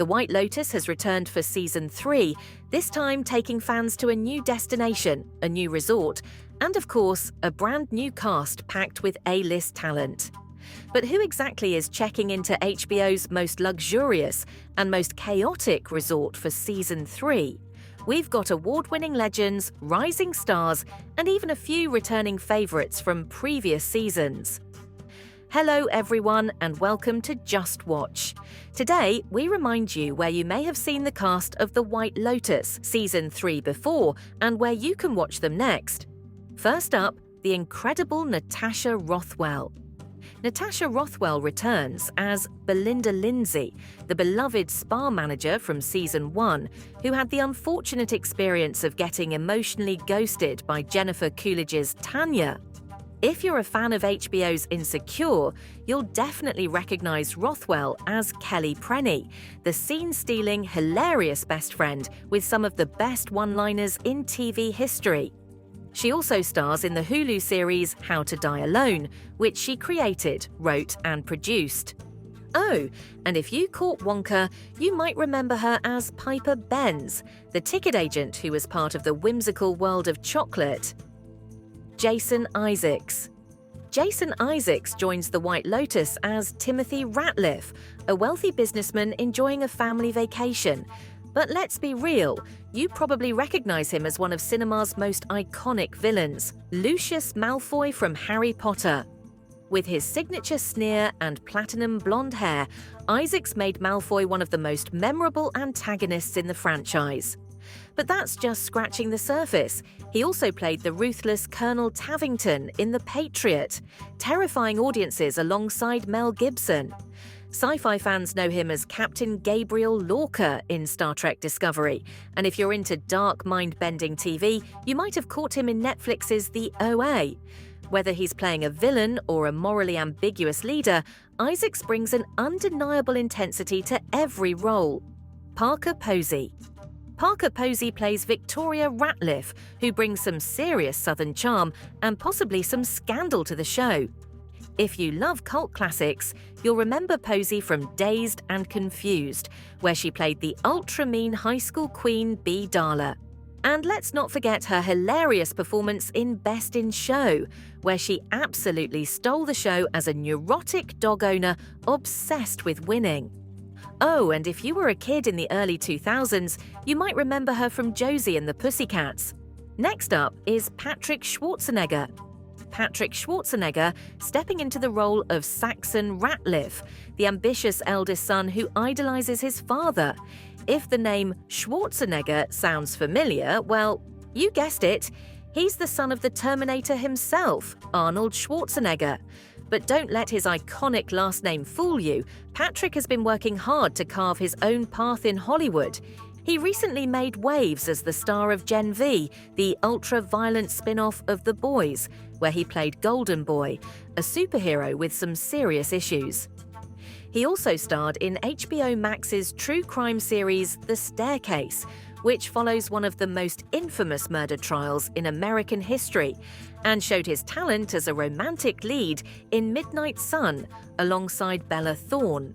The White Lotus has returned for Season 3, this time taking fans to a new destination, a new resort, and of course, a brand new cast packed with A-list talent. But who exactly is checking into HBO's most luxurious and most chaotic resort for Season 3? We've got award-winning legends, rising stars, and even a few returning favourites from previous seasons. Hello everyone and welcome to Just Watch. Today, we remind you where you may have seen the cast of The White Lotus Season 3 before and where you can watch them next. First up, the incredible Natasha Rothwell. Natasha Rothwell returns as Belinda Lindsay, the beloved spa manager from Season 1, who had the unfortunate experience of getting emotionally ghosted by Jennifer Coolidge's Tanya. If you're a fan of HBO's Insecure, you'll definitely recognize Rothwell as Kelly Prenny, the scene-stealing, hilarious best friend with some of the best one-liners in TV history. She also stars in the Hulu series How to Die Alone, which she created, wrote, and produced. Oh, and if you caught Wonka, you might remember her as Piper Benz, the ticket agent who was part of the whimsical world of chocolate. Jason Isaacs. Jason Isaacs joins The White Lotus as Timothy Ratliff, a wealthy businessman enjoying a family vacation. But let's be real, you probably recognize him as one of cinema's most iconic villains, Lucius Malfoy from Harry Potter. With his signature sneer and platinum blonde hair, Isaacs made Malfoy one of the most memorable antagonists in the franchise. But that's just scratching the surface. He also played the ruthless Colonel Tavington in The Patriot, terrifying audiences alongside Mel Gibson. Sci-fi fans know him as Captain Gabriel Lorca in Star Trek Discovery, and if you're into dark, mind-bending TV, you might have caught him in Netflix's The OA. Whether he's playing a villain or a morally ambiguous leader, Isaacs brings an undeniable intensity to every role. Parker Posey. Parker Posey plays Victoria Ratliff, who brings some serious Southern charm and possibly some scandal to the show. If you love cult classics, you'll remember Posey from Dazed and Confused, where she played the ultra-mean high school queen Bea Darla. And let's not forget her hilarious performance in Best in Show, where she absolutely stole the show as a neurotic dog owner obsessed with winning. Oh, and if you were a kid in the early 2000s, you might remember her from Josie and the Pussycats. Next up is Patrick Schwarzenegger. Patrick Schwarzenegger stepping into the role of Saxon Ratliff, the ambitious eldest son who idolizes his father. If the name Schwarzenegger sounds familiar, well, you guessed it, he's the son of the Terminator himself, Arnold Schwarzenegger. But don't let his iconic last name fool you. Patrick has been working hard to carve his own path in Hollywood. He recently made waves as the star of Gen V, the ultra-violent spin-off of The Boys, where he played Golden Boy, a superhero with some serious issues. He also starred in HBO Max's true crime series The Staircase, which follows one of the most infamous murder trials in American history, and showed his talent as a romantic lead in Midnight Sun alongside Bella Thorne.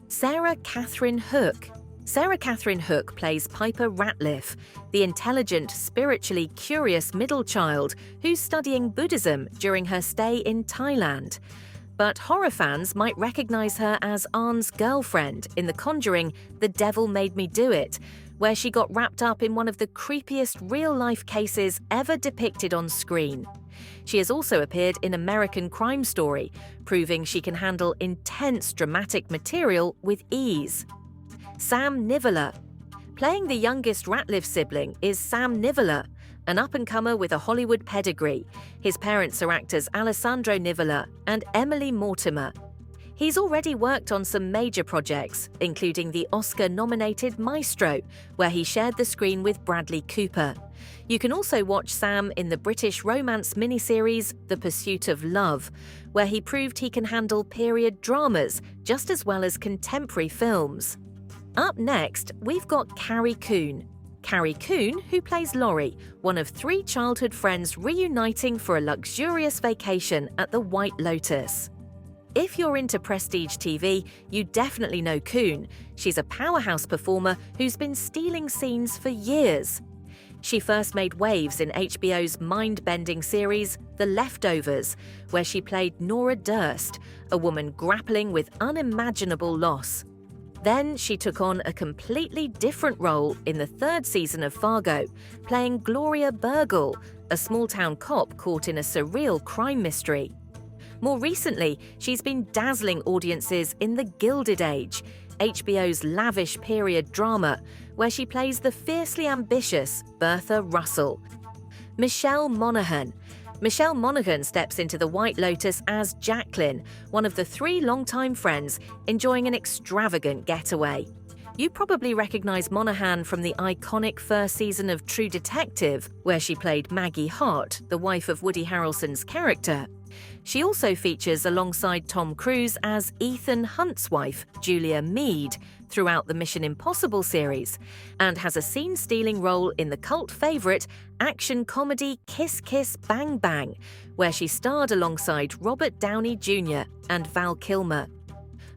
Sarah Catherine Hook. Sarah Catherine Hook plays Piper Ratliff, the intelligent, spiritually curious middle child who's studying Buddhism during her stay in Thailand. But horror fans might recognize her as Arne's girlfriend in the Conjuring The Devil Made Me Do It, where she got wrapped up in one of the creepiest real-life cases ever depicted on screen. She has also appeared in American Crime Story, proving she can handle intense dramatic material with ease. Sam Nivola. Playing the youngest Ratliff sibling is Sam Nivola, an up-and-comer with a Hollywood pedigree. His parents are actors Alessandro Nivola and Emily Mortimer. He's already worked on some major projects, including the Oscar-nominated Maestro, where he shared the screen with Bradley Cooper. You can also watch Sam in the British romance miniseries The Pursuit of Love, where he proved he can handle period dramas just as well as contemporary films. Up next, we've got Carrie Coon. Carrie Coon, who plays Laurie, one of 3 childhood friends reuniting for a luxurious vacation at the White Lotus. If you're into prestige TV, you definitely know Coon. She's a powerhouse performer who's been stealing scenes for years. She first made waves in HBO's mind-bending series, The Leftovers, where she played Nora Durst, a woman grappling with unimaginable loss. Then she took on a completely different role in the third season of Fargo, playing Gloria Burgle, a small-town cop caught in a surreal crime mystery. More recently, she's been dazzling audiences in The Gilded Age, HBO's lavish period drama, where she plays the fiercely ambitious Bertha Russell. Michelle Monaghan. Michelle Monaghan steps into The White Lotus as Jacqueline, one of the three longtime friends enjoying an extravagant getaway. You probably recognize Monaghan from the iconic first season of True Detective, where she played Maggie Hart, the wife of Woody Harrelson's character. She also features alongside Tom Cruise as Ethan Hunt's wife, Julia Meade, throughout the Mission Impossible series, and has a scene-stealing role in the cult favourite action comedy Kiss Kiss Bang Bang, where she starred alongside Robert Downey Jr. and Val Kilmer.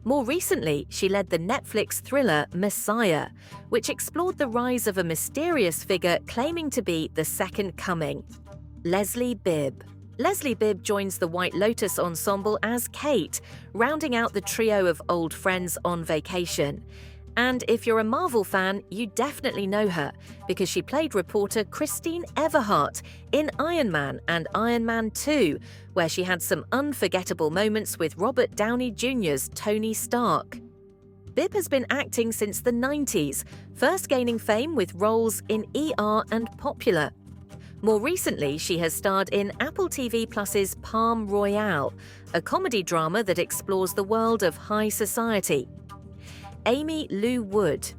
More recently, she led the Netflix thriller Messiah, which explored the rise of a mysterious figure claiming to be the Second Coming. Leslie Bibb. Leslie Bibb joins the White Lotus ensemble as Kate, rounding out the trio of old friends on vacation. And if you're a Marvel fan, you definitely know her, because she played reporter Christine Everhart in Iron Man and Iron Man 2, where she had some unforgettable moments with Robert Downey Jr.'s Tony Stark. Bibb has been acting since the 90s, first gaining fame with roles in ER and Popular. More recently, she has starred in Apple TV Plus's Palm Royale, a comedy drama that explores the world of high society. Amy Lou Wood.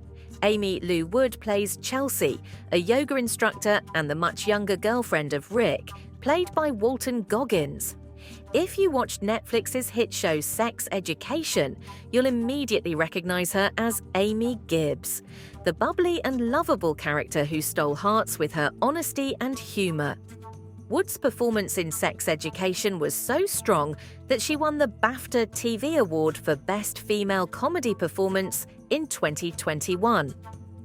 Amy Lou Wood plays Chelsea, a yoga instructor and the much younger girlfriend of Rick, played by Walton Goggins. If you watched Netflix's hit show Sex Education, you'll immediately recognize her as Amy Gibbs, the bubbly and lovable character who stole hearts with her honesty and humor. Wood's performance in Sex Education was so strong that she won the BAFTA TV Award for Best Female Comedy Performance in 2021.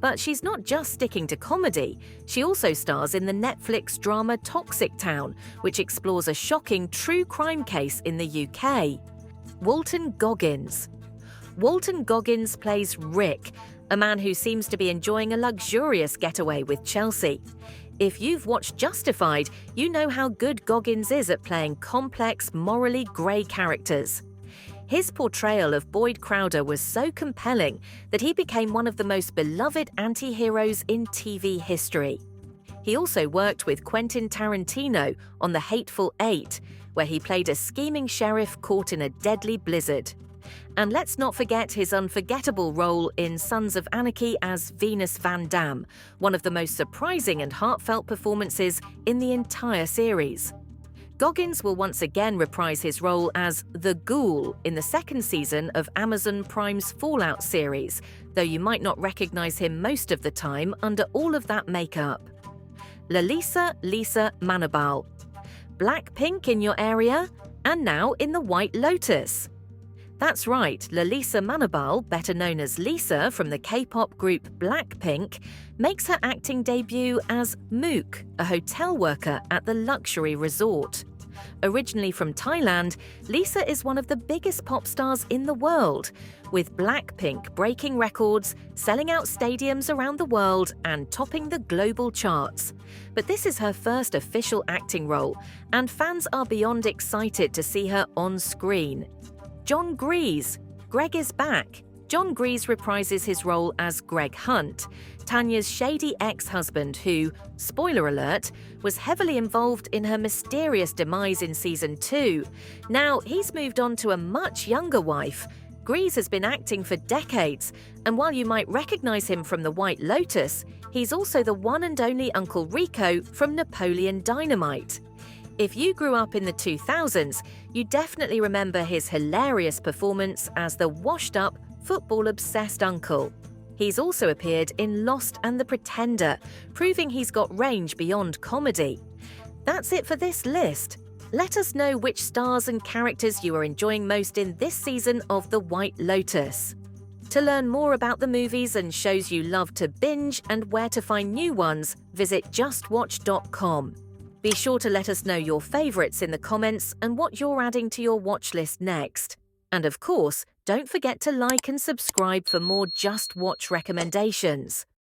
But she's not just sticking to comedy. She also stars in the Netflix drama Toxic Town, which explores a shocking true crime case in the UK. Walton Goggins. Walton Goggins plays Rick, a man who seems to be enjoying a luxurious getaway with Chelsea. If you've watched Justified, you know how good Goggins is at playing complex, morally grey characters. His portrayal of Boyd Crowder was so compelling that he became one of the most beloved anti-heroes in TV history. He also worked with Quentin Tarantino on The Hateful Eight, where he played a scheming sheriff caught in a deadly blizzard. And let's not forget his unforgettable role in Sons of Anarchy as Venus Van Dam, one of the most surprising and heartfelt performances in the entire series. Goggins will once again reprise his role as the Ghoul in the second season of Amazon Prime's Fallout series, though you might not recognize him most of the time under all of that makeup. Lisa Manobal. Blackpink in your area? And now in the White Lotus. That's right, Lisa Manobal, better known as Lisa from the K-pop group Blackpink, makes her acting debut as Mook, a hotel worker at the luxury resort. Originally from Thailand, Lisa is one of the biggest pop stars in the world, with Blackpink breaking records, selling out stadiums around the world, and topping the global charts. But this is her first official acting role, and fans are beyond excited to see her on screen. John Gries. Greg is back. John Gries reprises his role as Greg Hunt, Tanya's shady ex-husband who, spoiler alert, was heavily involved in her mysterious demise in season 2. Now, he's moved on to a much younger wife. Gries has been acting for decades, and while you might recognize him from The White Lotus, he's also the one and only Uncle Rico from Napoleon Dynamite. If you grew up in the 2000s, you definitely remember his hilarious performance as the washed-up, football-obsessed uncle. He's also appeared in Lost and The Pretender, proving he's got range beyond comedy. That's it for this list. Let us know which stars and characters you are enjoying most in this season of The White Lotus. To learn more about the movies and shows you love to binge and where to find new ones, visit justwatch.com. Be sure to let us know your favourites in the comments and what you're adding to your watch list next. And of course, don't forget to like and subscribe for more Just Watch recommendations.